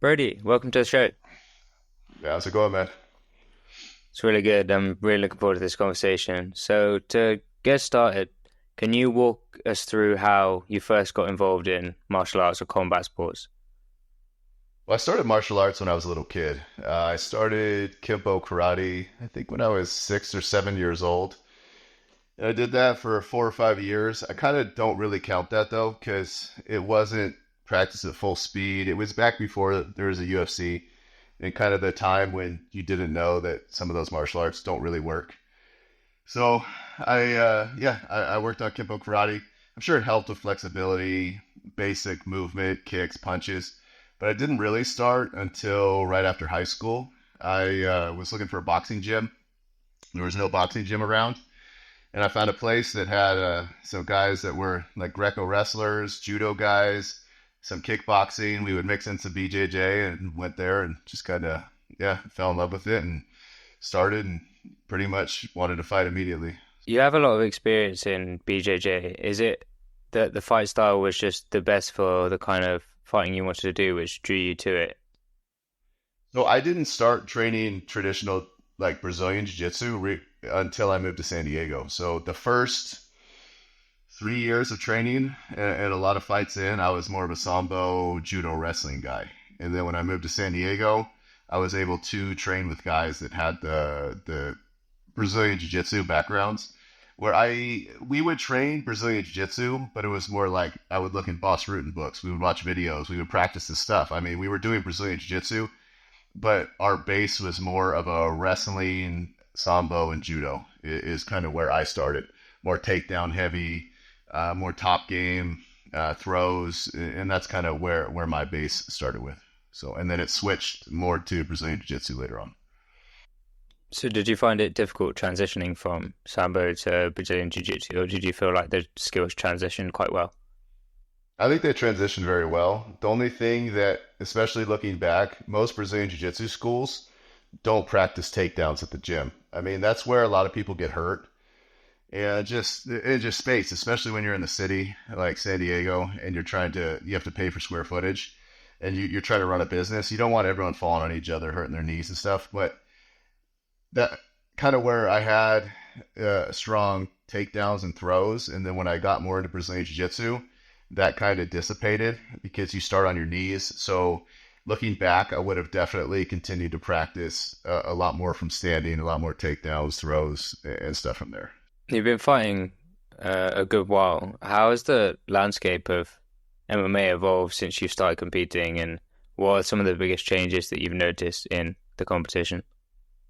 Brodie, welcome to the show. Yeah, how's it going, man? It's really good. I'm really looking forward to this conversation. So, to get started, can you walk us through how you first got involved in martial arts or combat sports? Well, I started martial arts when I was a little kid. I started Kimbo karate, I think when I was 6 or 7 years old. And I did that for 4 or 5 years. I kind of don't really count that though, because it wasn't practice at full speed. It was back before there was a UFC and kind of the time when you didn't know that some of those martial arts don't really work. So I worked on Kimbo karate. I'm sure it helped with flexibility, basic movement, kicks, punches, but I didn't really start until right after high school. I was looking for a boxing gym. There was no boxing gym around, and I found a place that had some guys that were like Greco wrestlers, judo guys, some kickboxing. We would mix in some BJJ and went there and just kind of fell in love with it and started and pretty much wanted to fight immediately. You have a lot of experience in BJJ. Is it that the fight style was just the best for the kind of fighting you wanted to do, which drew you to it? So I didn't start training traditional like Brazilian jiu-jitsu until I moved to San Diego. So the first 3 years of training and a lot of fights in, I was more of a sambo judo wrestling guy. And then when I moved to San Diego, I was able to train with guys that had the Brazilian jiu-jitsu backgrounds. Where we would train Brazilian jiu-jitsu, but it was more like I would look in Boss Rutan books. We would watch videos. We would practice this stuff. I mean, we were doing Brazilian jiu-jitsu, but our base was more of a wrestling, sambo, and judo. Is kind of where I started. More takedown heavy, more top game throws, and that's kind of where my base started with. So, and then it switched more to Brazilian jiu-jitsu later on. So, did you find it difficult transitioning from sambo to Brazilian jiu-jitsu, or did you feel like the skills transitioned quite well? I think they transitioned very well. The only thing that, especially looking back, most Brazilian jiu-jitsu schools don't practice takedowns at the gym. I mean, that's where a lot of people get hurt. And just space, especially when you're in the city like San Diego and you have to pay for square footage and you're trying to run a business. You don't want everyone falling on each other, hurting their knees and stuff. But that kind of where I had strong takedowns and throws. And then when I got more into Brazilian Jiu Jitsu, that kind of dissipated because you start on your knees. So looking back, I would have definitely continued to practice a lot more from standing, a lot more takedowns, throws, and stuff from there. You've been fighting a good while. How has the landscape of MMA evolved since you started competing, and what are some of the biggest changes that you've noticed in the competition?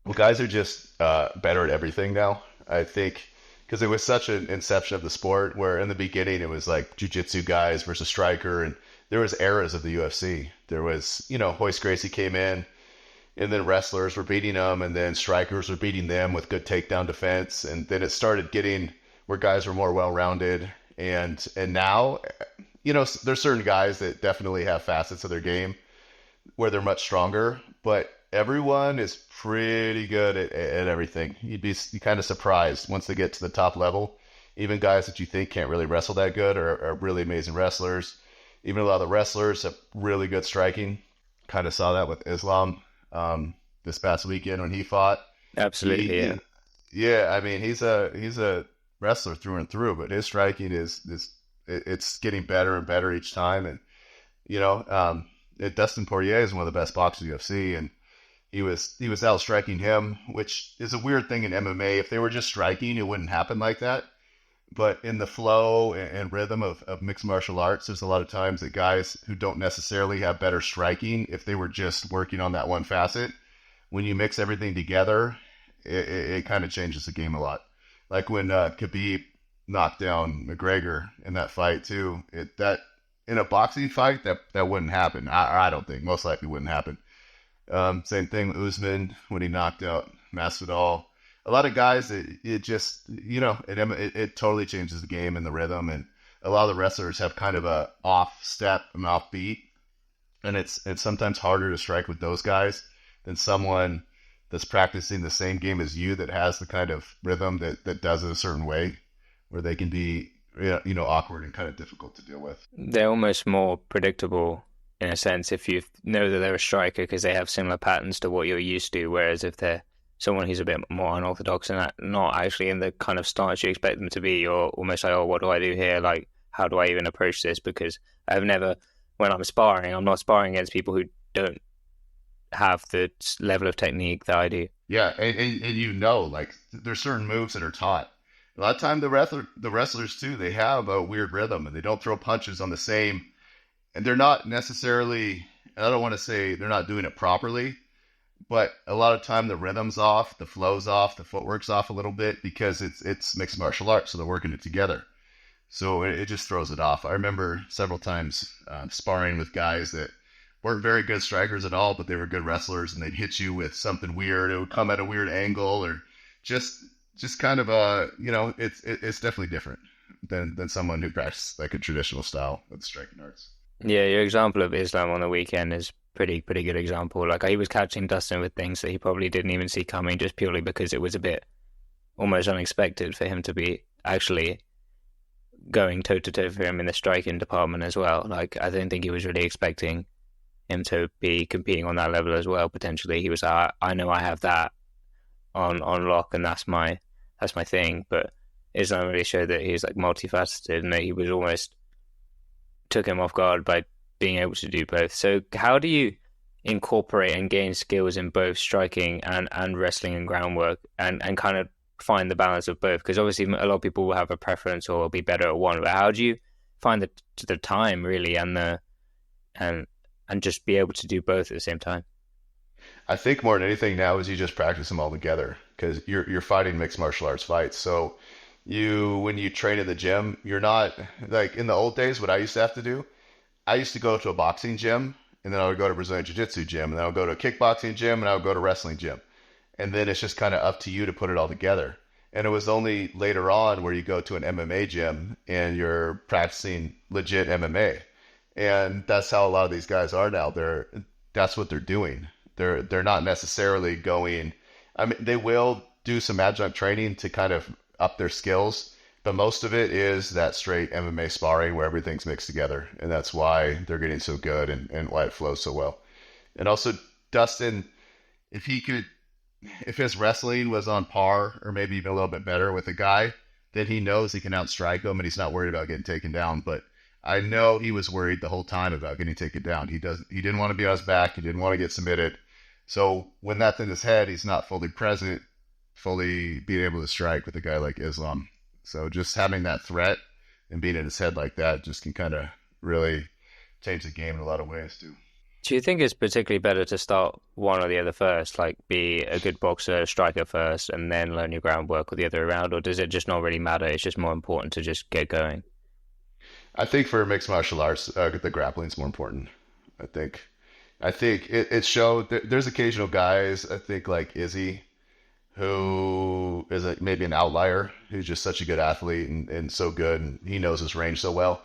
Well, guys are just better at everything now. I think because it was such an inception of the sport where in the beginning it was like jujitsu guys versus striker, and there was eras of the UFC. There was, Hoist Gracie came in, and then wrestlers were beating them, and then strikers were beating them with good takedown defense, and then it started getting where guys were more well-rounded, and now, there's certain guys that definitely have facets of their game where they're much stronger, but everyone is pretty good at everything. You'd be kind of surprised once they get to the top level. Even guys that you think can't really wrestle that good are really amazing wrestlers. Even a lot of the wrestlers have really good striking. Kind of saw that with Islam this past weekend when he fought. Absolutely, He, yeah. yeah, I mean he's a wrestler through and through, but his striking is it's getting better and better each time. And you know, Dustin Poirier is one of the best boxers in the UFC, and he was out striking him, which is a weird thing in MMA. If they were just striking, it wouldn't happen like that. But in the flow and rhythm of mixed martial arts, there's a lot of times that guys who don't necessarily have better striking, if they were just working on that one facet, when you mix everything together, it kind of changes the game a lot. Like when Khabib knocked down McGregor in that fight too. That in a boxing fight that wouldn't happen. I don't think most likely wouldn't happen. Same thing with Usman when he knocked out Masvidal. A lot of guys, it just it totally changes the game and the rhythm, and a lot of the wrestlers have kind of a off step and off beat, and it's sometimes harder to strike with those guys than someone that's practicing the same game as you that has the kind of rhythm that does it a certain way where they can be awkward and kind of difficult to deal with. They're almost more predictable in a sense if you know that they're a striker because they have similar patterns to what you're used to. Whereas if they're someone who's a bit more unorthodox and not actually in the kind of stance you expect them to be, you're almost like, oh, what do I do here? Like, how do I even approach this? Because I've never, when I'm sparring, I'm not sparring against people who don't have the level of technique that I do. Yeah, and you know, like there's certain moves that are taught. A lot of time the wrestlers too, they have a weird rhythm and they don't throw punches on the same, and they're not necessarily, and I don't want to say they're not doing it properly, but a lot of time the rhythm's off, the flow's off, the footwork's off a little bit because it's mixed martial arts, so they're working it together. So it just throws it off. I remember several times sparring with guys that weren't very good strikers at all, but they were good wrestlers, and they'd hit you with something weird. It would come at a weird angle, or just kind of it's definitely different than someone who practices like a traditional style of striking arts. Yeah, your example of Islam on the weekend is pretty good example. Like he was catching Dustin with things that he probably didn't even see coming, just purely because it was a bit almost unexpected for him to be actually going toe to toe for him in the striking department as well. Like I don't think he was really expecting him to be competing on that level as well. Potentially, he was like, I know I have that on lock, and that's my thing. But Islam really showed that he was like multifaceted, and that he was almost took him off guard by being able to do both. So how do you incorporate and gain skills in both striking and wrestling and groundwork, and kind of find the balance of both? Because obviously a lot of people will have a preference or will be better at one, but how do you find the time really and just be able to do both at the same time? I think more than anything now is you just practice them all together because you're fighting mixed martial arts fights. So when you train in the gym, you're not like in the old days. What I used to have to do, I used to go to a boxing gym, and then I would go to Brazilian jiu-jitsu gym, and then I would go to a kickboxing gym, and I would go to wrestling gym, and then it's just kind of up to you to put it all together. And it was only later on where you go to an MMA gym and you're practicing legit MMA. And that's how a lot of these guys are now. That's what they're doing. They're not necessarily going. I mean, they will do some adjunct training to kind of up their skills, but most of it is that straight MMA sparring where everything's mixed together, and that's why they're getting so good and why it flows so well. And also, Dustin, if his wrestling was on par or maybe even a little bit better with a guy, then he knows he can outstrike him and he's not worried about getting taken down. But I know he was worried the whole time about getting taken down. He didn't want to be on his back. He didn't want to get submitted. So when that's in his head, he's not fully present, fully being able to strike with a guy like Islam. So just having that threat and being in his head like that just can kind of really change the game in a lot of ways too. Do you think it's particularly better to start one or the other first, like be a good boxer, striker first, and then learn your groundwork, or the other way around, or does it just not really matter? It's just more important to just get going? I think for mixed martial arts, the grappling is more important. I think, it showed. There's occasional guys, I think like Izzy, who is maybe an outlier, who's just such a good athlete and so good, and he knows his range so well.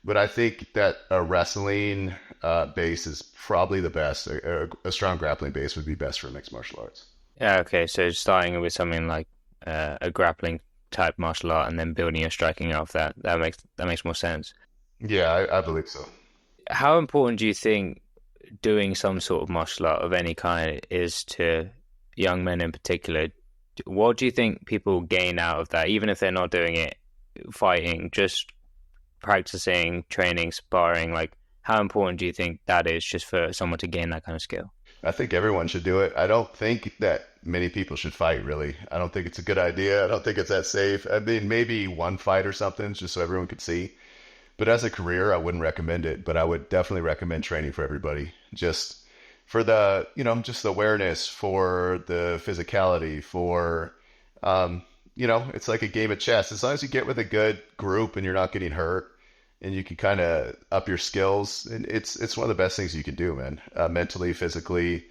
But I think that a wrestling base is probably the best. A strong grappling base would be best for mixed martial arts. Yeah, okay. So starting with something like a grappling type martial art and then building your striking off that makes more sense. Yeah, I believe so. How important do you think doing some sort of martial art of any kind is to young men in particular? What do you think people gain out of that, even if they're not doing it fighting, just practicing, training, sparring? Like, how important do you think that is just for someone to gain that kind of skill? I think everyone should do it. I don't think that many people should fight, really. I don't think it's a good idea. I don't think it's that safe. I mean, maybe one fight or something just so everyone could see. But as a career, I wouldn't recommend it. But I would definitely recommend training for everybody. Just for the, just the awareness, for the physicality, for, it's like a game of chess. As long as you get with a good group and you're not getting hurt, and you can kind of up your skills, and it's one of the best things you can do, man. Mentally, physically,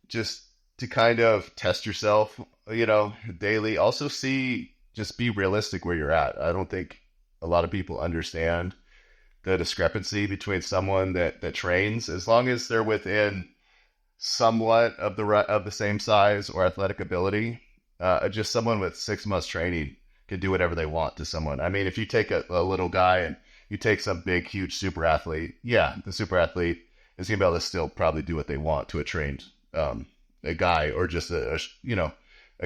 just to kind of test yourself, daily. Also just be realistic where you're at. I don't think a lot of people understand the discrepancy between someone that trains, as long as they're within somewhat of the same size or athletic ability. Just someone with 6 months training can do whatever they want to someone. I mean, if you take a little guy and you take some big, huge super athlete, yeah, the super athlete is going to be able to still probably do what they want to a trained a guy, or just a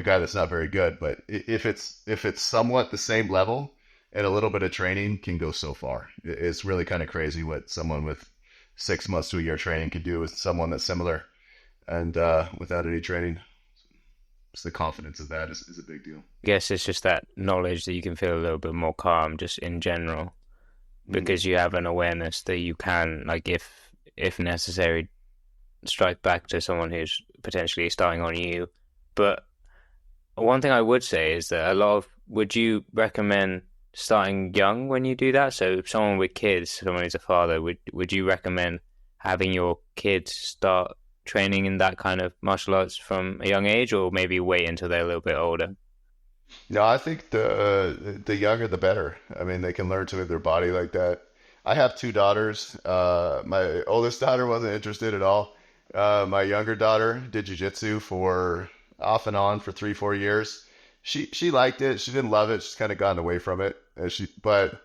guy that's not very good. But if it's somewhat the same level, and a little bit of training can go so far. It's really kind of crazy what someone with 6 months to a year training can do with someone that's similar, and without any training. So the confidence of that is a big deal. I guess it's just that knowledge that you can feel a little bit more calm just in general, because you have an awareness that you can, like, if necessary, strike back to someone who's potentially starting on you. But one thing I would say is that would you recommend starting young when you do that? So someone with kids, someone who's a father, would you recommend having your kids start training in that kind of martial arts from a young age, or maybe wait until they're a little bit older? No, I think the younger the better. I mean, they can learn to move their body like that. I have two daughters. My oldest daughter wasn't interested at all. My younger daughter did jiu-jitsu for off and on for 3-4 years. She liked it. She didn't love it. She's kind of gotten away from it. But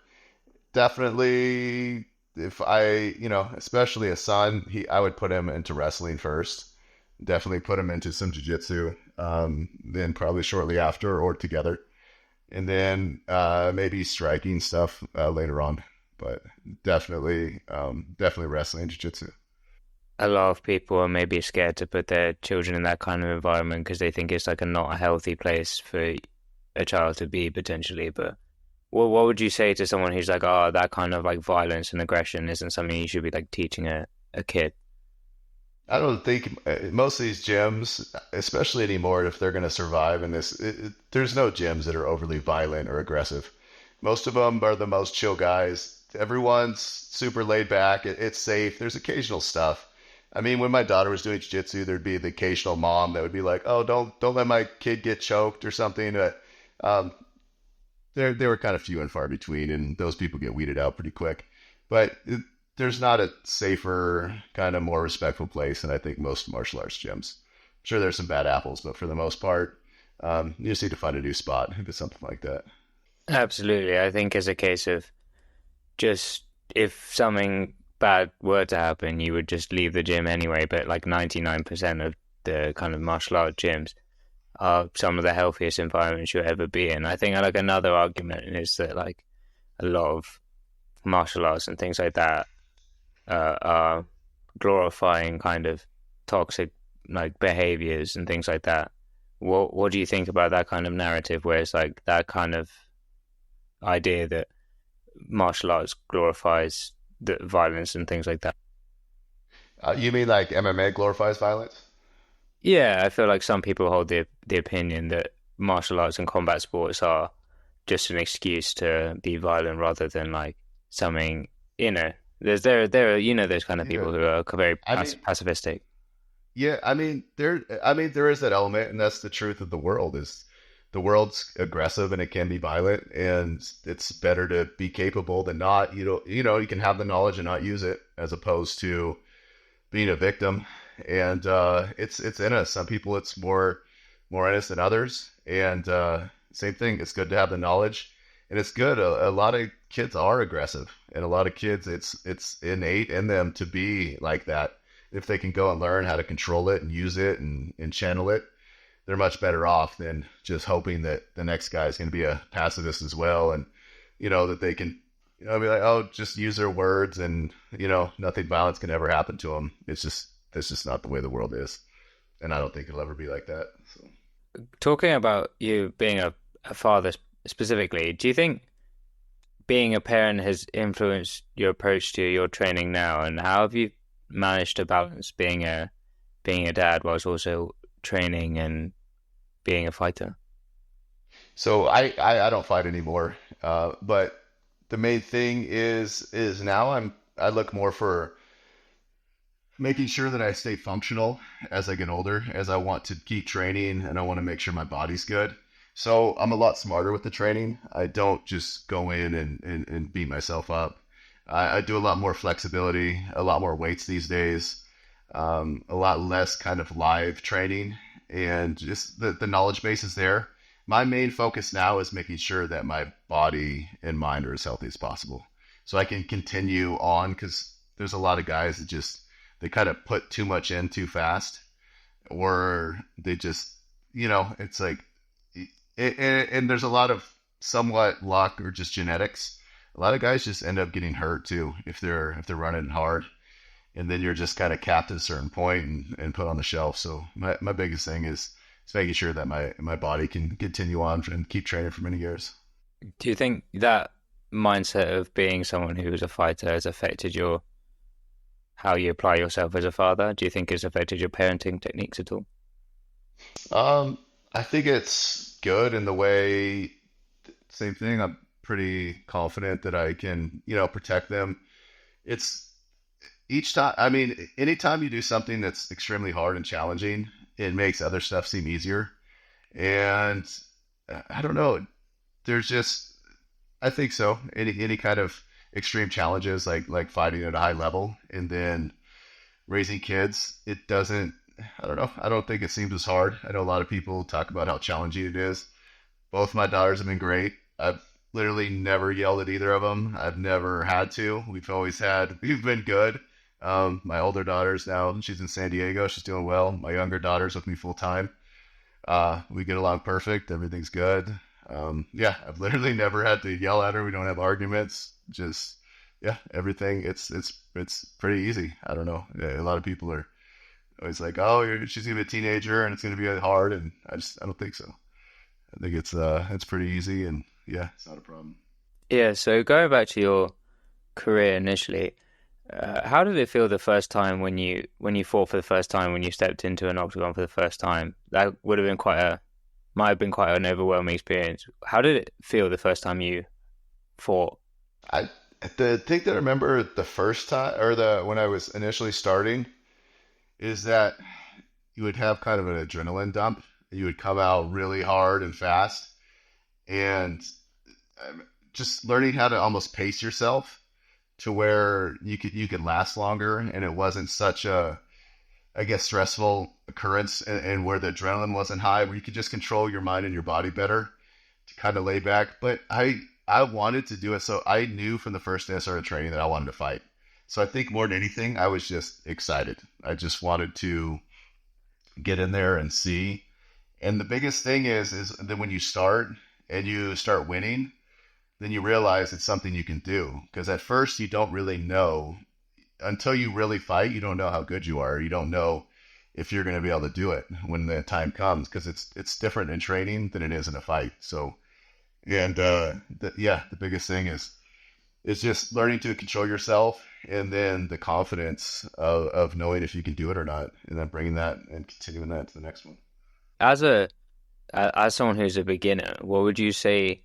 definitely, if especially a son, I would put him into wrestling first. Definitely put him into some jiu-jitsu, then probably shortly after or together, and then maybe striking stuff later on. But definitely wrestling and jiu-jitsu. A lot of people are maybe scared to put their children in that kind of environment because they think it's like not a healthy place for a child to be potentially. But what would you say to someone who's like, oh, that kind of like violence and aggression isn't something you should be like teaching a kid? I don't think most of these gyms, especially anymore, if they're going to survive in this, there's no gyms that are overly violent or aggressive. Most of them are the most chill guys. Everyone's super laid back. It's safe. There's occasional stuff. I mean, when my daughter was doing jiu-jitsu, there'd be the occasional mom that would be like, "Oh, don't let my kid get choked or something." But um, they were kind of few and far between, and those people get weeded out pretty quick. But there's not a safer, kind of more respectful place than I think most martial arts gyms. Sure, there's some bad apples, but for the most part, you just need to find a new spot if it's something like that. Absolutely. I think it's a case of just if something bad were to happen, you would just leave the gym anyway. But like 99% of the kind of martial art gyms are some of the healthiest environments you'll ever be in. I think like another argument is that like a lot of martial arts and things like that are glorifying kind of toxic like behaviors and things like that. What do you think about that kind of narrative where it's like that kind of idea that martial arts glorifies the violence and things like that? You mean like MMA glorifies violence? Yeah, I feel like some people hold the opinion that martial arts and combat sports are just an excuse to be violent rather than like something, there are those kind of Yeah. people who are very I mean, pacifistic. yeah, I mean, there is that element, and that's the truth of the world. Is the world's aggressive and it can be violent, and it's better to be capable than not. You can have the knowledge and not use it, as opposed to being a victim. And it's in us. Some people it's more in us than others. And same thing. It's good to have the knowledge, and it's good. A lot of kids are aggressive, and a lot of kids it's innate in them to be like that. If they can go and learn how to control it and use it and channel it, they're much better off than just hoping that the next guy is going to be a pacifist as well, and that they can be like, oh, just use their words, and nothing violence can ever happen to them. That's just not the way the world is, and I don't think it'll ever be like that. So. Talking about you being a father specifically, do you think being a parent has influenced your approach to your training now, and how have you managed to balance being a dad whilst also training and being a fighter? So I don't fight anymore, but the main thing is now I look more for making sure that I stay functional as I get older, as I want to keep training and I want to make sure my body's good. So I'm a lot smarter with the training. I don't just go in and beat myself up. I do a lot more flexibility, a lot more weights these days, a lot less kind of live training, and just the knowledge base is there. My main focus now is making sure that my body and mind are as healthy as possible, so I can continue on, because there's a lot of guys that just they kind of put too much in too fast, or they just, it's like, and there's a lot of somewhat luck or just genetics. A lot of guys just end up getting hurt too if they're running hard, and then you're just kind of capped at a certain point and put on the shelf. So my biggest thing is making sure that my body can continue on and keep training for many years. Do you think that mindset of being someone who was a fighter has affected your how you apply yourself as a father? Do you think it's affected your parenting techniques at all? Um, I think it's good in the way, same thing. I'm pretty confident that I can, protect them. It's each time, I mean, anytime you do something that's extremely hard and challenging, it makes other stuff seem easier. And I don't know, there's just, I think so. Any kind of extreme challenges like fighting at a high level and then raising kids, it doesn't, I don't know. I don't think it seems as hard. I know a lot of people talk about how challenging it is. Both my daughters have been great. I've literally never yelled at either of them. I've never had to. We've been good. My older daughter's now, she's in San Diego. She's doing well. My younger daughter's with me full time. We get along perfect. Everything's good. Yeah, I've literally never had to yell at her. We don't have arguments. Just, yeah, everything. It's pretty easy. I don't know. Yeah, a lot of people are always like, oh, she's gonna be a teenager and it's gonna be hard, and I don't think so. I think it's pretty easy, and yeah, it's not a problem. Yeah, so going back to your career initially, how did it feel the first time when you fought for the first time, when you stepped into an octagon for the first time? That would have been might have been quite an overwhelming experience. How did it feel the first time you fought? I the thing that I remember the first time, or the when I was initially starting, is that you would have kind of an adrenaline dump. You would come out really hard and fast, and just learning how to almost pace yourself to where you could last longer, and it wasn't such a, I guess, stressful occurrence, and where the adrenaline wasn't high, where you could just control your mind and your body better to kind of lay back. But I wanted to do it, so I knew from the first day I started training that I wanted to fight. So I think more than anything, I was just excited. I just wanted to get in there and see. And the biggest thing is that when you start and you start winning, then you realize it's something you can do. Because at first you don't really know, until you really fight, you don't know how good you are. You don't know if you're going to be able to do it when the time comes, because it's different in training than it is in a fight. So, and the biggest thing is just learning to control yourself, and then the confidence of knowing if you can do it or not, and then bringing that and continuing that to the next one. As as someone who's a beginner, what would you say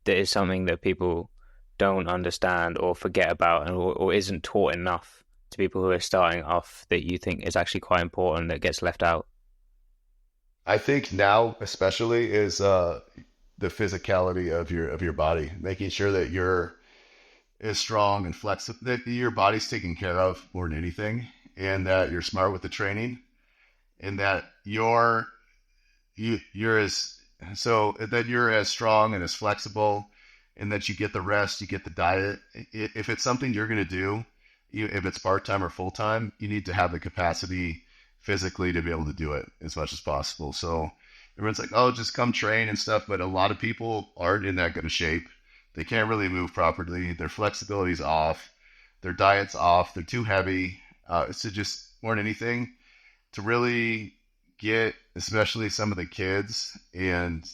that is something that people don't understand or forget about, or isn't taught enough to people who are starting off, that you think is actually quite important that gets left out? I think now especially is the physicality of your body, making sure that you're as strong and flexible, that your body's taken care of more than anything, and that you're smart with the training, and that you're as so that you're as strong and as flexible, and that you get the rest, you get the diet. If it's something you're going to do, if it's part-time or full-time, you need to have the capacity physically to be able to do it as much as possible. So everyone's like, oh, just come train and stuff. But a lot of people aren't in that good of shape. They can't really move properly. Their flexibility's off. Their diet's off. They're too heavy. So just more than anything, to really get, especially some of the kids and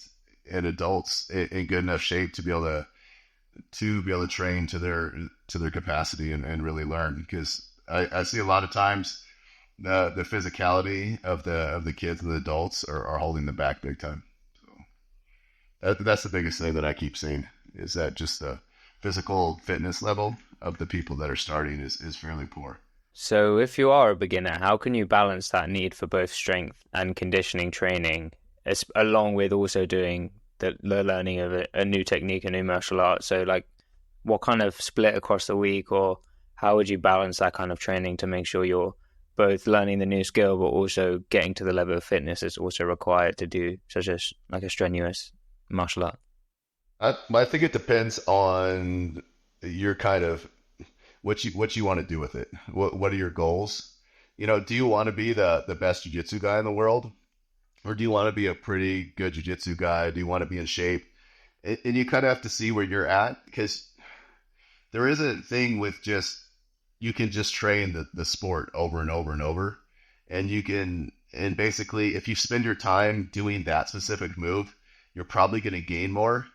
adults, in good enough shape to be able to train to their capacity and really learn. Because I see a lot of times the physicality of the kids and the adults are holding them back big time. So that's the biggest thing that I keep seeing, is that just the physical fitness level of the people that are starting is fairly poor. So if you are a beginner, how can you balance that need for both strength and conditioning training, along with also doing the learning of a new technique, a new martial art? So like, what kind of split across the week, or how would you balance that kind of training to make sure you're both learning the new skill, but also getting to the level of fitness that's also required to do such as like a strenuous martial art? I think it depends on your kind of what you want to do with it. What are your goals? do you want to be the best jiu-jitsu guy in the world? Or do you want to be a pretty good jiu-jitsu guy? Do you want to be in shape? And you kind of have to see where you're at, because there is a thing with just, you can just train the sport over and over and over. And and basically, if you spend your time doing that specific move, you're probably going to gain more.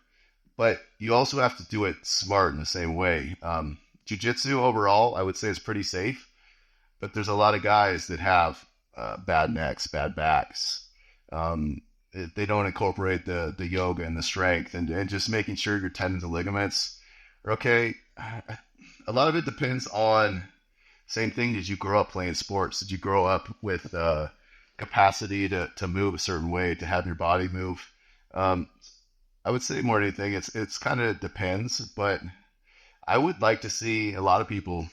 But you also have to do it smart in the same way. Jiu-jitsu overall, I would say, is pretty safe, but there's a lot of guys that have bad necks, bad backs. Um, they don't incorporate the yoga and the strength, and just making sure your tendons and ligaments are okay. A lot of it depends on, same thing. Did you grow up playing sports? Did you grow up with capacity to move a certain way, to have your body move? Um, I would say more than anything, it's kind of depends, but I would like to see a lot of people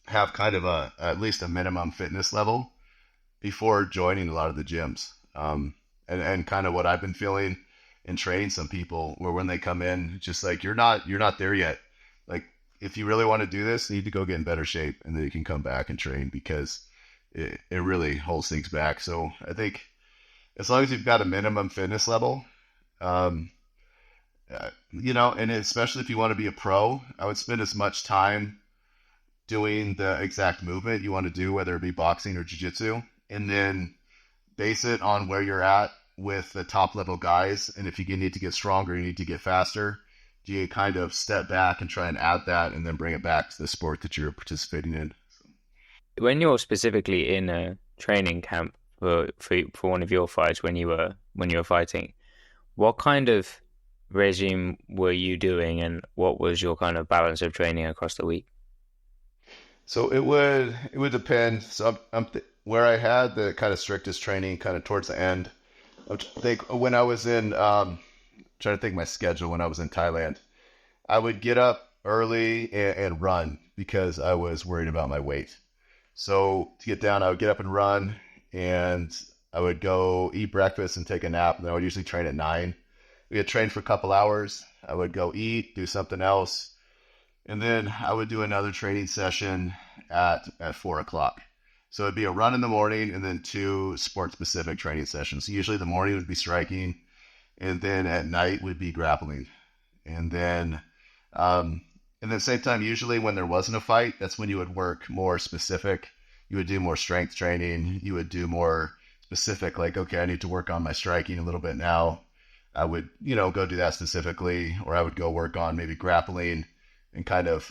have kind of at least a minimum fitness level before joining a lot of the gyms. And kind of what I've been feeling in training some people, where when they come in, just like, you're not there yet. Like, if you really want to do this, you need to go get in better shape, and then you can come back and train, because it really holds things back. So I think as long as you've got a minimum fitness level, um, and especially if you want to be a pro, I would spend as much time doing the exact movement you want to do, whether it be boxing or jiu-jitsu, and then base it on where you're at with the top level guys. And if you need to get stronger, you need to get faster, do you kind of step back and try and add that, and then bring it back to the sport that you're participating in? When you're specifically in a training camp for one of your fights, when you were fighting, what kind of regime were you doing, and what was your kind of balance of training across the week? So it would depend. So where I had the kind of strictest training kind of towards the end. I think when I was in trying to think my schedule when I was in Thailand, I would get up early and run, because I was worried about my weight. So to get down, I would get up and run, and I would go eat breakfast and take a nap. And then I would usually train at 9. We had trained for a couple hours. I would go eat, do something else, and then I would do another training session at 4 o'clock. So it'd be a run in the morning, and then 2 sport specific training sessions. So usually the morning would be striking, and then at night would be grappling. And then um, same time, usually when there wasn't a fight, that's when you would work more specific. You would do more strength training. You would do more specific, like, okay, I need to work on my striking a little bit now. I would, go do that specifically, or I would go work on maybe grappling, and kind of,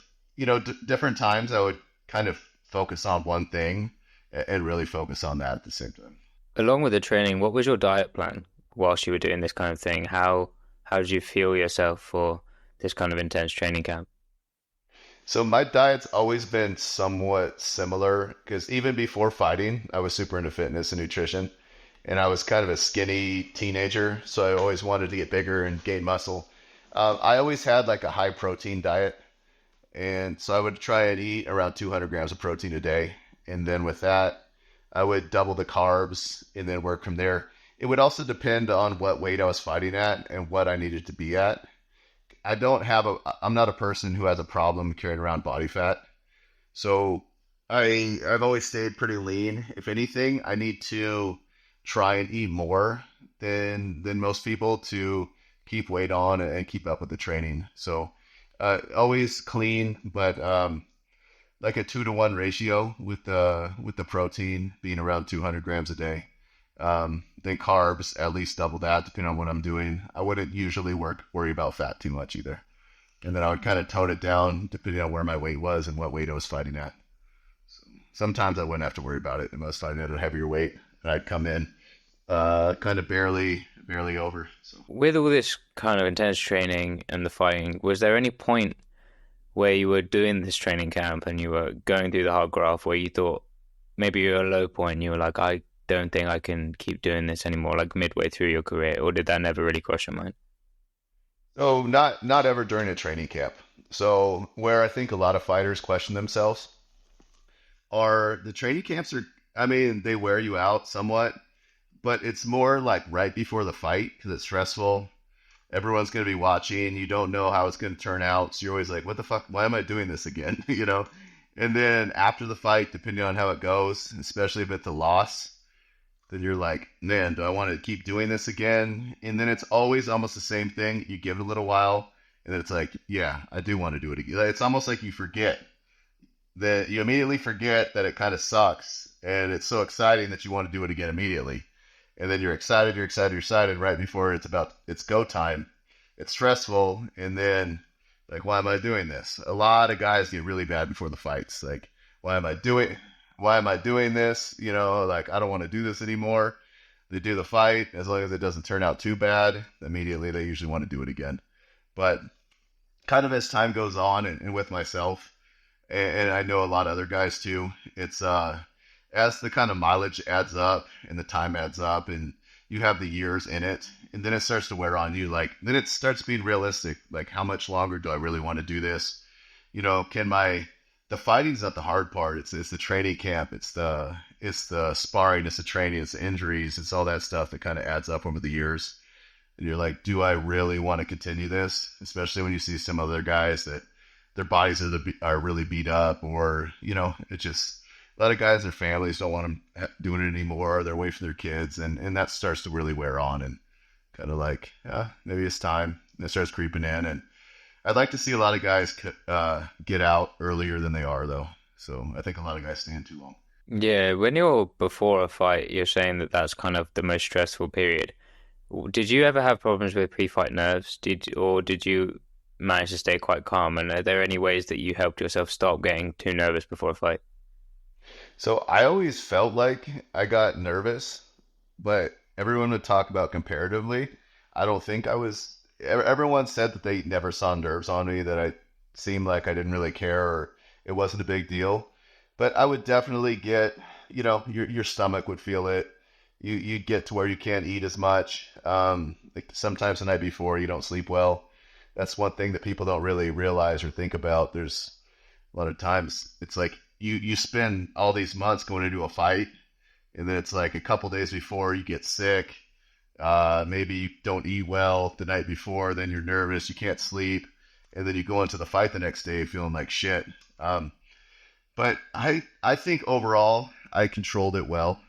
different times I would kind of focus on one thing, and really focus on that at the same time. Along with the training, what was your diet plan whilst you were doing this kind of thing? How did you feel yourself for this kind of intense training camp? So my diet's always been somewhat similar, because even before fighting, I was super into fitness and nutrition, and I was kind of a skinny teenager, so I always wanted to get bigger and gain muscle. I always had like a high protein diet, and so I would try and eat around 200 grams of protein a day, and then with that, I would double the carbs, and then work from there. It would also depend on what weight I was fighting at and what I needed to be at. I'm not a person who has a problem carrying around body fat. So I've always stayed pretty lean. If anything, I need to try and eat more than most people to keep weight on and keep up with the training. So always clean, but like a 2-to-1 ratio with the protein being around 200 grams a day. Then carbs at least double that, depending on what I'm doing. I wouldn't usually worry about fat too much either. And then I would kind of tone it down depending on where my weight was and what weight I was fighting at. So sometimes I wouldn't have to worry about it. I was fighting at a heavier weight, and I'd come in kind of barely over. So With all this kind of intense training and the fighting, was there any point where you were doing this training camp and you were going through the hard graft where you thought maybe you're at a low point and you were like, I don't think I can keep doing this anymore, like midway through your career, or did that never really cross your mind? not ever during a training camp. So where I think a lot of fighters question themselves are the training camps are, I mean, they wear you out somewhat, but it's more like right before the fight, because it's stressful. Everyone's going to be watching. You don't know how it's going to turn out. So you're always like, what the fuck? Why am I doing this again? And then after the fight, depending on how it goes, especially if it's a loss, then you're like, man, do I want to keep doing this again? And then it's always almost the same thing. You give it a little while, and then it's like, yeah, I do want to do it again. It's almost like you forget that you immediately forget that it kind of sucks, and it's so exciting that you want to do it again immediately. And then you're excited, you're excited right before it's go time. It's stressful, and then like, why am I doing this? A lot of guys get really bad before the fights. Like, why am I doing this? You know, like I don't want to do this anymore. They do the fight, as long as it doesn't turn out too bad, immediately they usually want to do it again. But kind of as time goes on, and with myself, and I know a lot of other guys too, it's as the kind of mileage adds up and the time adds up and you have the years in it, and then it starts to wear on you. Like, then it starts being realistic. Like, how much longer do I really want to do this? You know, the fighting's not the hard part. It's the training camp. It's the sparring. It's the training. It's the injuries. It's all that stuff that kind of adds up over the years. And you're like, do I really want to continue this? Especially when you see some other guys that their bodies are really beat up, or, you know, it just, a lot of guys, their families don't want them doing it anymore. They're away from their kids, and that starts to really wear on, and kind of like, yeah, maybe it's time. And it starts creeping in, and I'd like to see a lot of guys get out earlier than they are, though. So I think a lot of guys stand too long. Yeah, when you're before a fight, you're saying that that's kind of the most stressful period. Did you ever have problems with pre-fight nerves? Did you manage to stay quite calm? And are there any ways that you helped yourself stop getting too nervous before a fight? So I always felt like I got nervous, but everyone would talk about comparatively. I don't think I was. Everyone said that they never saw nerves on me, that I seemed like I didn't really care, or it wasn't a big deal. But I would definitely get, you know, your stomach would feel it. You get to where you can't eat as much. Like sometimes the night before you don't sleep well. That's one thing that people don't really realize or think about. There's a lot of times it's like you spend all these months going into a fight, and then it's like a couple days before you get sick. Maybe you don't eat well the night before, then you're nervous, you can't sleep, and then you go into the fight the next day feeling like shit. But I think overall I controlled it well.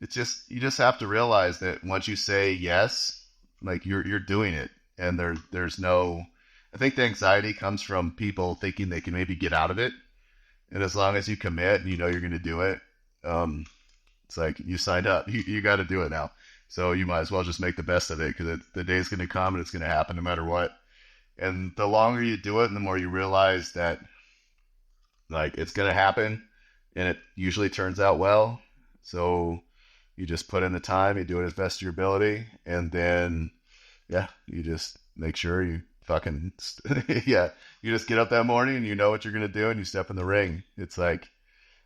It's just, you just have to realize that once you say yes, like you're doing it, and there's no. I think the anxiety comes from people thinking they can maybe get out of it, and as long as you commit and you know you're going to do it, it's like you signed up. You got to do it now. So you might as well just make the best of it, because the day's going to come and it's going to happen no matter what. And the longer you do it, and the more you realize that like it's going to happen, and it usually turns out well. So you just put in the time, you do it as best of your ability, and then yeah, you just make sure you fucking yeah, you just get up that morning and you know what you're going to do, and you step in the ring. It's like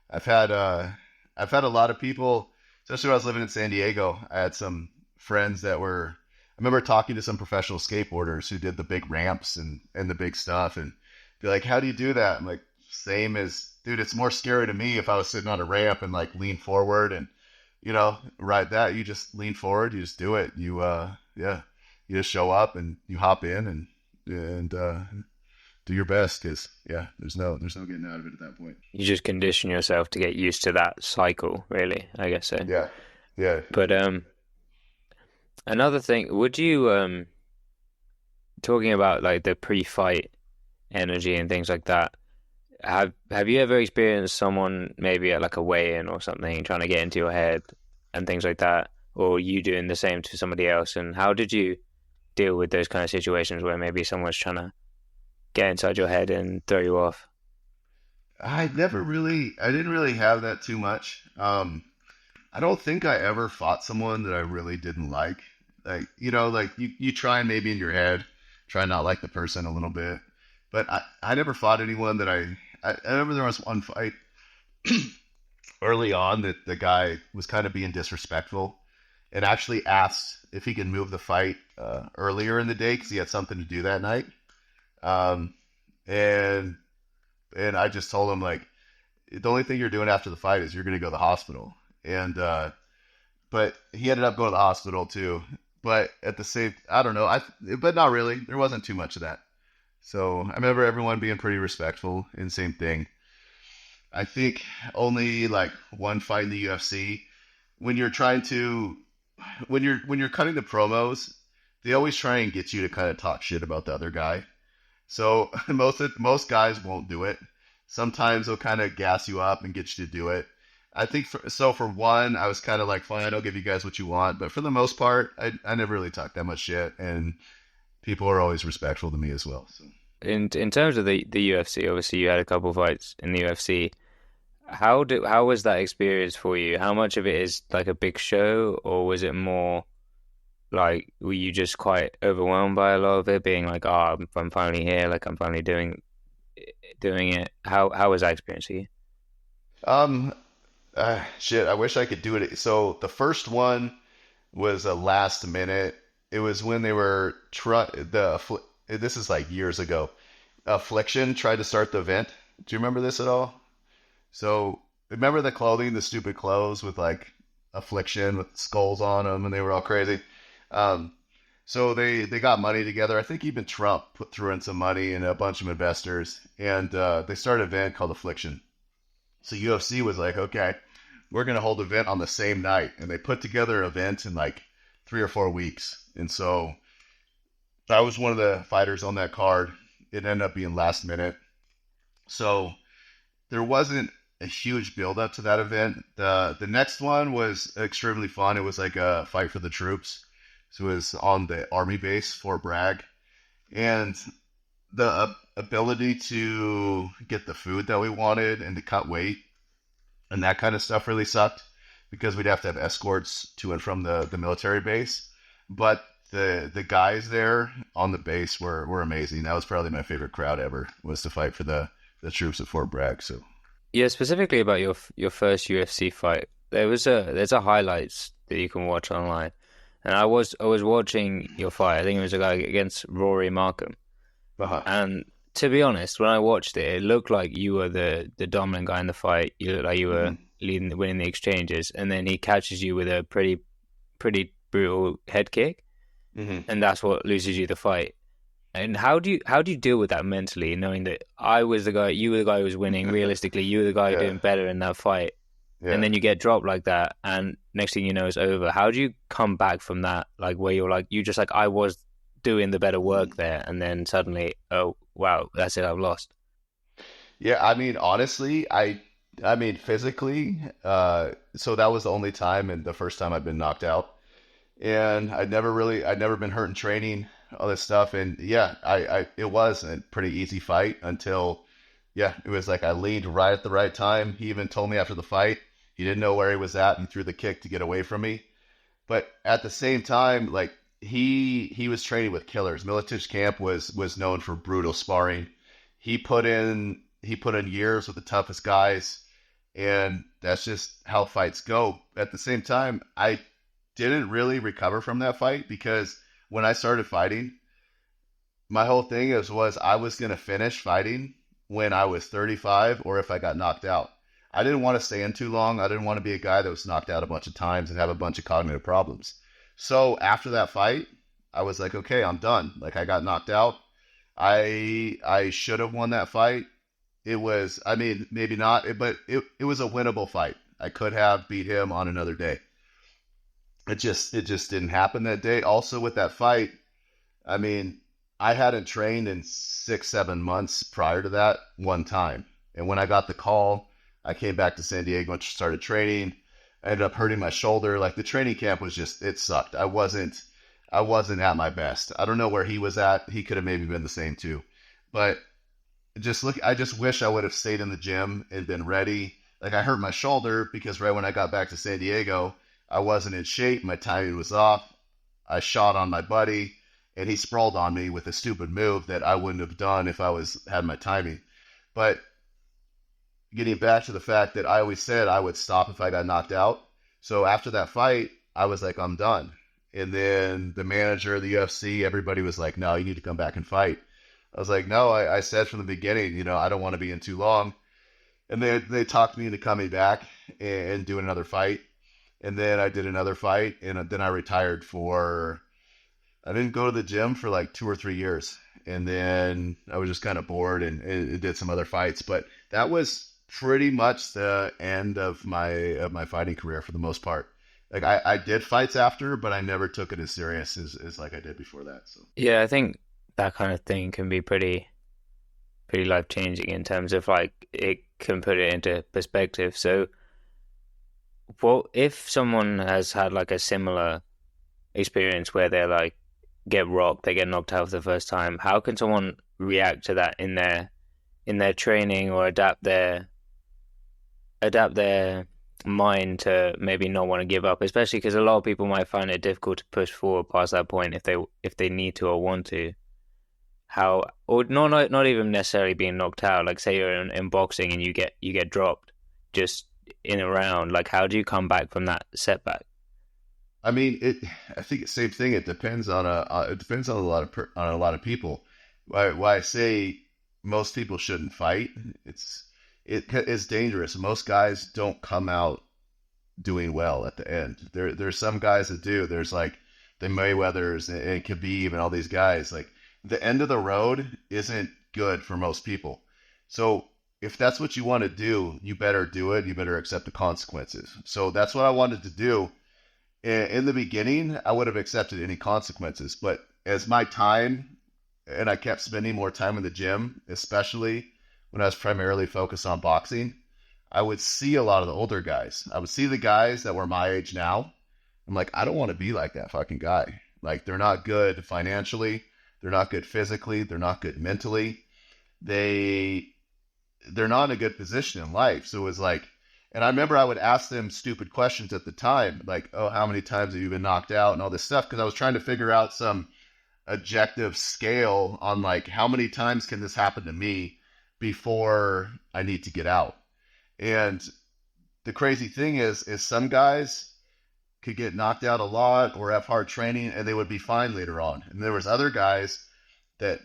I've had a lot of people, especially when I was living in San Diego. I had some friends that were, I remember talking to some professional skateboarders who did the big ramps and the big stuff, and be like, how do you do that? I'm like, same as, dude, it's more scary to me if I was sitting on a ramp and like lean forward and, you know, ride that. You just lean forward, you just do it. Yeah, you just show up and you hop in and do your best, because yeah, there's no getting out of it at that point. You just condition yourself to get used to that cycle, really, I guess so. Yeah, yeah. But another thing, would you talking about like the pre-fight energy and things like that, have you ever experienced someone maybe at like a weigh-in or something trying to get into your head and things like that, or you doing the same to somebody else? And how did you deal with those kind of situations where maybe someone's trying to get inside your head and throw you off? I didn't really have that too much. I don't think I ever fought someone that I really didn't like. Like, you know, like you try and maybe in your head, try and not like the person a little bit. But I never fought anyone that I remember there was one fight early on that the guy was kind of being disrespectful, and actually asked if he could move the fight earlier in the day because he had something to do that night. Um, and I just told him, like, the only thing you're doing after the fight is you're going to go to the hospital. And but he ended up going to the hospital too. But at the same, I don't know, but not really. There wasn't too much of that. So I remember everyone being pretty respectful and same thing. I think only like one fight in the UFC when you're trying to when you're cutting the promos, they always try and get you to kind of talk shit about the other guy. So most guys won't do it. Sometimes they'll kind of gas you up and get you to do it. I think for one, I was kind of like, fine, I'll give you guys what you want. But for the most part, I never really talked that much shit, and people are always respectful to me as well. So. In terms of the UFC, obviously you had a couple fights in the UFC. How was that experience for you? How much of it is like a big show, or was it more like were you just quite overwhelmed by a lot of it, being like, oh, I'm finally here, like I'm finally doing it. How was that experience for you? Um, shit, I wish I could do it. So the first one was a last minute. It was when they were this is like years ago. Affliction tried to start the event. Do you remember this at all? So remember the clothing, the stupid clothes with like Affliction with skulls on them, and they were all crazy. Um, so they got money together. I think even Trump threw in some money and a bunch of investors, and they started an event called Affliction. So UFC was like, okay, we're gonna hold an event on the same night, and they put together an event in like 3 or 4 weeks. And so I was one of the fighters on that card. It ended up being last minute, so there wasn't a huge build up to that event. The next one was extremely fun. It was like a fight for the troops. So it was on the army base, Fort Bragg, and the ability to get the food that we wanted and to cut weight and that kind of stuff really sucked because we'd have to have escorts to and from the military base. But the guys there on the base were amazing. That was probably my favorite crowd ever, was to fight for the troops at Fort Bragg. So Yeah, specifically about your first UFC fight. There's a highlights that you can watch online, and I was watching your fight. I think it was a guy against Rory Markham, uh-huh. and to be honest, when I watched it, it looked like you were the dominant guy in the fight. You looked like you were Mm-hmm. winning the exchanges, and then he catches you with a pretty brutal head kick, Mm-hmm. and that's what loses you the fight. And how do you deal with that mentally, knowing that I was the guy, you were the guy who was winning. Realistically, you were the guy Yeah, doing better in that fight, and yeah. then you get dropped like that, and next thing you know, it's over. How do you come back from that? Like where you're like you just like I was doing the better work there, and then suddenly, oh wow, that's it, I've lost. Yeah, I mean, honestly, I mean, physically, so that was the only time and the first time I've been knocked out. And I'd never been hurt in training, all this stuff. And yeah, it was a pretty easy fight until, yeah, it was like I leaned right at the right time. He even told me after the fight, he didn't know where he was at and threw the kick to get away from me. But at the same time, like he was training with killers. Militich's camp was known for brutal sparring. He put in years with the toughest guys, and that's just how fights go. At the same time, I didn't really recover from that fight because when I started fighting, my whole thing was I was gonna finish fighting when I was 35 or if I got knocked out. I didn't want to stay in too long. I didn't want to be a guy that was knocked out a bunch of times and have a bunch of cognitive problems. So after that fight, I was like, okay, I'm done. Like I got knocked out. I should have won that fight. It was, I mean, maybe not, but it was a winnable fight. I could have beat him on another day. It just didn't happen that day. Also with that fight, I mean, I hadn't trained in 6, 7 months prior to that one time. And when I got the call, I came back to San Diego and started training. I ended up hurting my shoulder. Like the training camp was just, it sucked. I wasn't at my best. I don't know where he was at. He could have maybe been the same too. But I just wish I would have stayed in the gym and been ready. Like I hurt my shoulder because right when I got back to San Diego, I wasn't in shape. My timing was off. I shot on my buddy and he sprawled on me with a stupid move that I wouldn't have done if I was had my timing. But getting back to the fact that I always said I would stop if I got knocked out. So after that fight, I was like, I'm done. And then the manager, the UFC, everybody was like, no, you need to come back and fight. I was like, no, I said from the beginning, I don't want to be in too long. And they talked me into coming back and doing another fight. And then I did another fight, and then I retired I didn't go to the gym for like 2 or 3 years. and then I was just kind of bored and did some other fights. But that was pretty much the end of my fighting career for the most part. Like I did fights after, but I never took it as serious as like I did before that. So Yeah, I think that kind of thing can be pretty life changing in terms of like it can put it into perspective. So, what if someone has had like a similar experience where they're like get rocked, they get knocked out for the first time? How can someone react to that in their training or adapt their mind to maybe not want to give up, especially because a lot of people might find it difficult to push forward past that point if they need to or want to. How or not even necessarily being knocked out. Like say you're in boxing and you get dropped just in a round. Like how do you come back from that setback? I mean, I think it's the same thing. It depends on it depends on on a lot of people. Why I say most people shouldn't fight. It's dangerous. Most guys don't come out doing well at the end. There's some guys that do. There's like the Mayweathers and Khabib and all these guys. Like the end of the road isn't good for most people. So if that's what you want to do, you better do it. You better accept the consequences. So that's what I wanted to do. In the beginning, I would have accepted any consequences, but as my time and I kept spending more time in the gym, especially when I was primarily focused on boxing, I would see a lot of the older guys. I would see the guys that were my age now. I'm like, I don't want to be like that fucking guy. Like, they're not good financially. They're not good physically. They're not good mentally. They, they're not in a good position in life. So it was like, and I remember I would ask them stupid questions at the time, like, oh, how many times have you been knocked out and all this stuff? Because I was trying to figure out some objective scale on like, how many times can this happen to me before I need to get out? And the crazy thing is some guys could get knocked out a lot or have hard training and they would be fine later on. And there was other guys that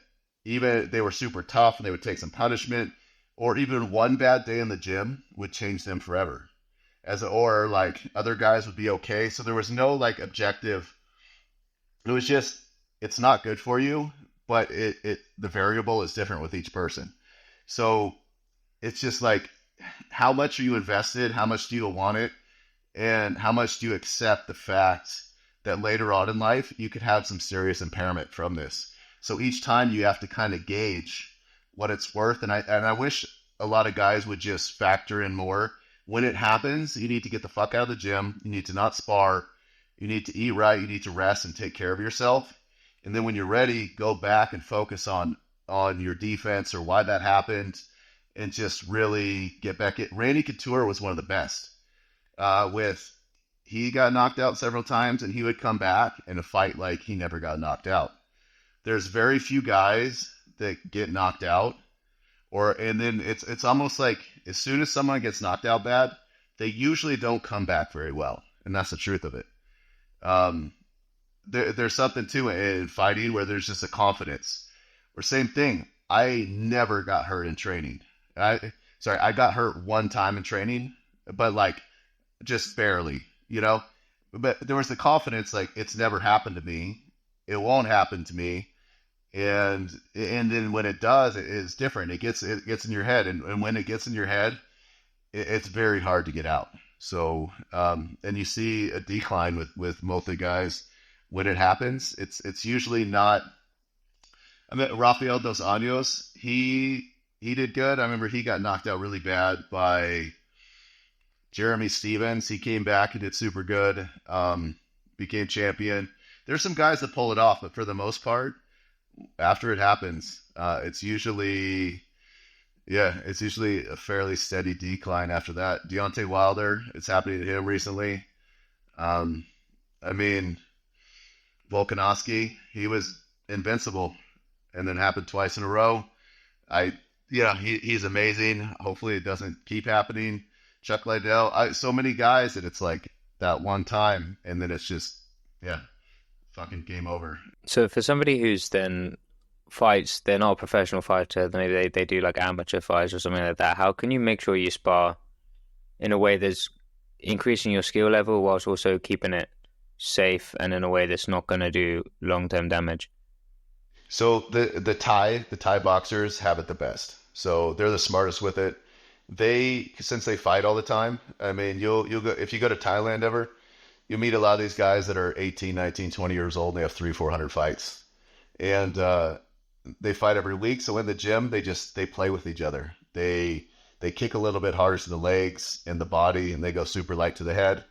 even they were super tough and they would take some punishment, or even one bad day in the gym would change them forever. Or like other guys would be okay. So there was no like objective. It was just, it's not good for you, but the variable is different with each person. So it's just like, how much are you invested? How much do you want it? And how much do you accept the fact that later on in life, you could have some serious impairment from this? So each time you have to kind of gauge what it's worth. And I wish a lot of guys would just factor in more. When it happens, you need to get the fuck out of the gym. You need to not spar. You need to eat right. You need to rest and take care of yourself. And then when you're ready, go back and focus on your defense or why that happened, and just really get back in. Randy Couture was one of the best. He got knocked out several times and he would come back in a fight like he never got knocked out. There's very few guys that get knocked out, and then it's almost like as soon as someone gets knocked out bad, they usually don't come back very well, and that's the truth of it. There's something too in fighting where there's just a confidence. Or same thing, I never got hurt in training. I got hurt one time in training, but like just barely, you know. But there was the confidence, like it's never happened to me, it won't happen to me. And then when it does, it's different. It gets in your head, and when it gets in your head, it's very hard to get out. So and you see a decline with most of the guys when it happens. It's usually not. I mean, Rafael dos Anjos, he did good. I remember he got knocked out really bad by Jeremy Stevens. He came back and did super good. Became champion. There's some guys that pull it off, but for the most part, after it happens, it's usually a fairly steady decline after that. Deontay Wilder, it's happening to him recently. I mean, Volkanovski, he was invincible, and then happened twice in a row. He's amazing. Hopefully it doesn't keep happening. Chuck Liddell, so many guys that it's like that one time, and then it's just, fucking game over. So for somebody who's then fights, they're not a professional fighter, maybe they do like amateur fights or something like that. How can you make sure you spar in a way that's increasing your skill level whilst also keeping it safe and in a way that's not going to do long-term damage? So the Thai boxers have it the best. So they're the smartest with it. Since they fight all the time. I mean, you'll go if you go to Thailand ever, you meet a lot of these guys that are 18, 19, 20 years old and they have 300, 400 fights. And they fight every week. So in the gym, they play with each other. They kick a little bit harder to the legs and the body, and they go super light to the head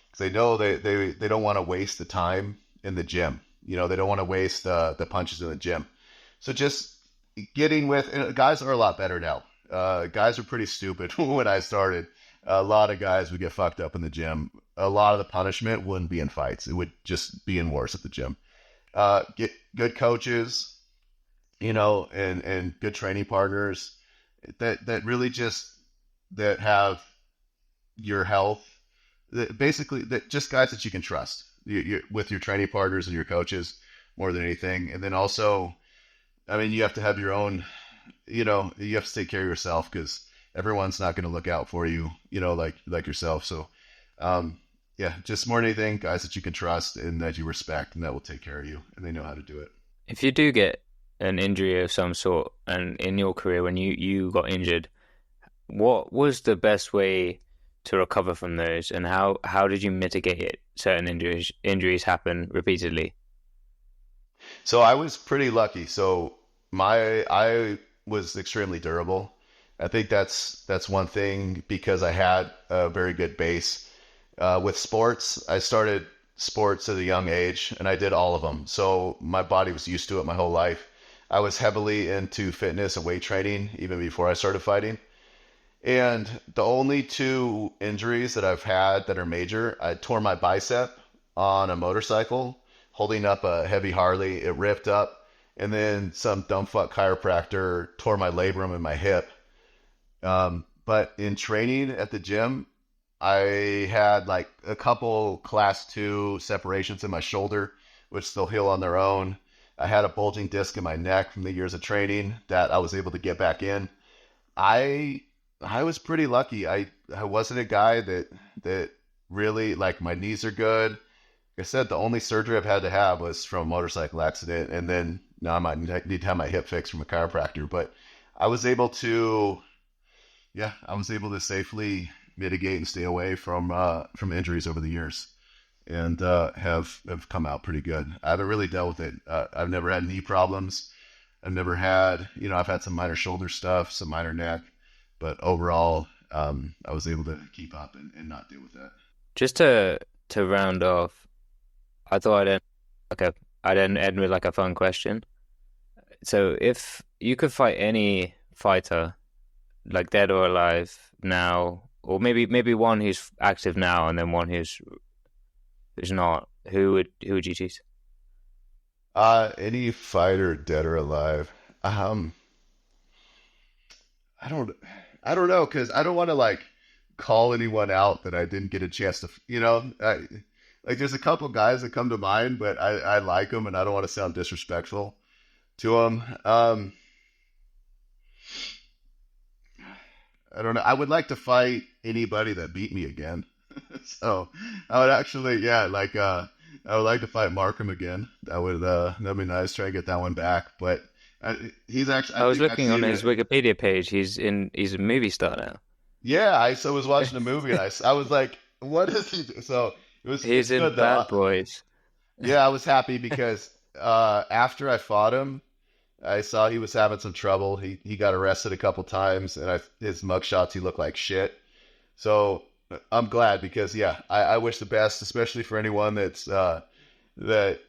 because they know they don't want to waste the time in the gym. You know, they don't want to waste the punches in the gym. So just getting with guys are a lot better now. Guys are pretty stupid when I started. A lot of guys would get fucked up in the gym. A lot of the punishment wouldn't be in fights. It would just be in wars at the gym. Get good coaches, you know, and good training partners that really just that have your health, basically that just guys that you can trust with your training partners and your coaches more than anything. And then also, I mean, you have to have your own, you know, you have to take care of yourself because everyone's not going to look out for you, you know, like yourself. So, yeah, just more than anything, guys that you can trust and that you respect and that will take care of you and they know how to do it. If you do get an injury of some sort, and in your career when you got injured, what was the best way to recover from those, and how did you mitigate it? Certain injuries happen repeatedly. So I was pretty lucky. So I was extremely durable. I think that's one thing because I had a very good base. With sports, I started sports at a young age and I did all of them. So my body was used to it my whole life. I was heavily into fitness and weight training even before I started fighting. And the only two injuries that I've had that are major, I tore my bicep on a motorcycle holding up a heavy Harley. It ripped up. And then some dumb fuck chiropractor tore my labrum in my hip. But in training at the gym, I had like a couple class 2 separations in my shoulder, which still heal on their own. I had a bulging disc in my neck from the years of training that I was able to get back in. I I was pretty lucky. I wasn't a guy that really like my knees are good. Like I said, the only surgery I've had to have was from a motorcycle accident, and then now I might need to have my hip fixed from a chiropractor. But I was able to, yeah, I was able to safely mitigate and stay away from injuries over the years, and have come out pretty good. I haven't really dealt with it. I've never had knee problems. I've never had, I've had some minor shoulder stuff, some minor neck, but overall, I was able to keep up and not deal with that. Just to round off, I thought I'd end with like a fun question. So if you could fight any fighter, like dead or alive now, or maybe one who's active now and then one who's not, who would you choose? Any fighter, dead or alive. I don't know, because I don't want to like call anyone out that I didn't get a chance to, like there's a couple guys that come to mind, but I like them and I don't want to sound disrespectful to them. I don't know. I would like to fight anybody that beat me again. So I would actually, I would like to fight Markham again. That'd be nice. Try to get that one back. But he's actually. I was looking on his Wikipedia page. He's a movie star now. Yeah, I was watching a movie and I was like, what is he do? So he's in good, Bad Boys. Yeah, I was happy because after I fought him, I saw he was having some trouble. He got arrested a couple times, and his mugshots he looked like shit. So I'm glad because I wish the best, especially for anyone that's that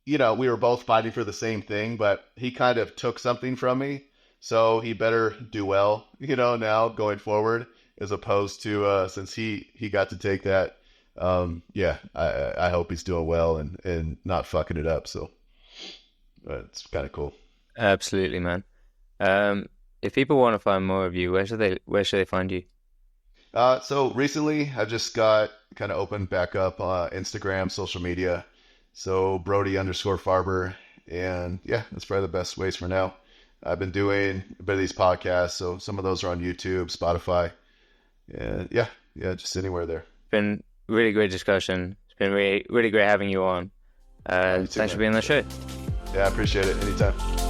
we were both fighting for the same thing, but he kind of took something from me, so he better do well, now going forward, as opposed to since he got to take that. I hope he's doing well and not fucking it up. So it's kind of cool. Absolutely, man. If people want to find more of you, where should they find you? So recently I've just got kind of opened back up Instagram, social media. So Brodie_Farber. And yeah, that's probably the best ways for now. I've been doing a bit of these podcasts. So some of those are on YouTube, Spotify. And yeah, just anywhere there. Been really great discussion. It's been really, really great having you on. Thanks for being on the show. Yeah, I appreciate it. Anytime.